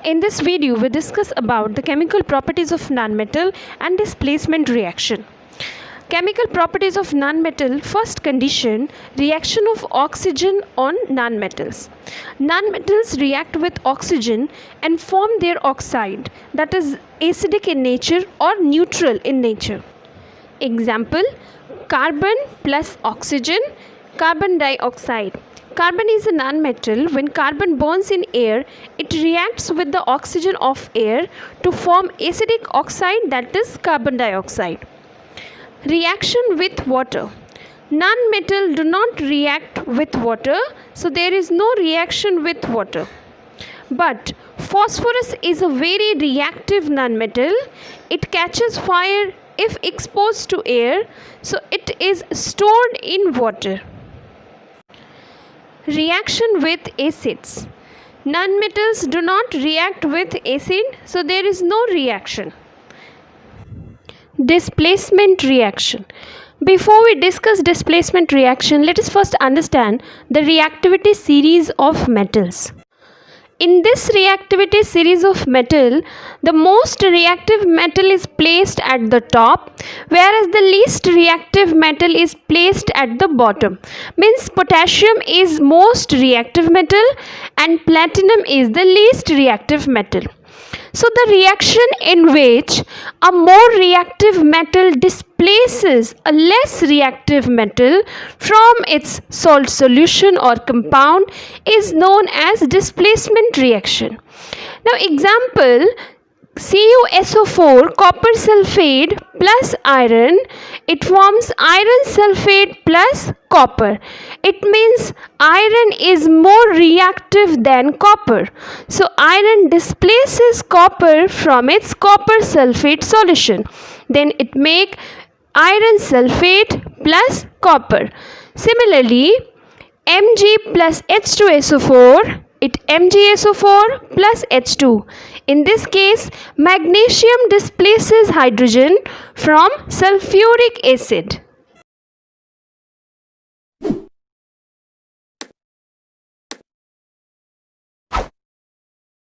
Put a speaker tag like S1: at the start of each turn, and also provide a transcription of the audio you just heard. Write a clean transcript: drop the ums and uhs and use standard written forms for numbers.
S1: In this video, we discuss about the chemical properties of nonmetal and displacement reaction. Chemical properties of nonmetal. First condition, reaction of oxygen on nonmetals. Nonmetals react with oxygen and form their oxide, that is acidic in nature or neutral in nature. Example, carbon plus oxygen, carbon dioxide. Carbon is a nonmetal. When carbon burns in air, it reacts with the oxygen of air to form acidic oxide, that is carbon dioxide. Reaction with water. Nonmetal do not react with water, so there is no reaction with water. But phosphorus is a very reactive nonmetal. It catches fire if exposed to air, so it is stored in water. Reaction with acids. Nonmetals do not react with acid, so there is no reaction. Displacement reaction. Before we discuss displacement reaction, let us first understand the reactivity series of metals. In this reactivity series of metal, the most reactive metal is placed at the top, whereas the least reactive metal is placed at the bottom. Means potassium is most reactive metal and platinum is the least reactive metal. So the reaction in which a more reactive metal displaces a less reactive metal from its salt solution or compound is known as displacement reaction. Now example, CuSO4 copper sulfate plus iron, it forms iron sulfate plus copper. It means iron is more reactive than copper. So iron displaces copper from its copper sulfate solution. Then it make iron sulfate plus copper. Similarly, Mg plus H2SO4, it MgSO4 plus H2. In this case, magnesium displaces hydrogen from sulfuric acid.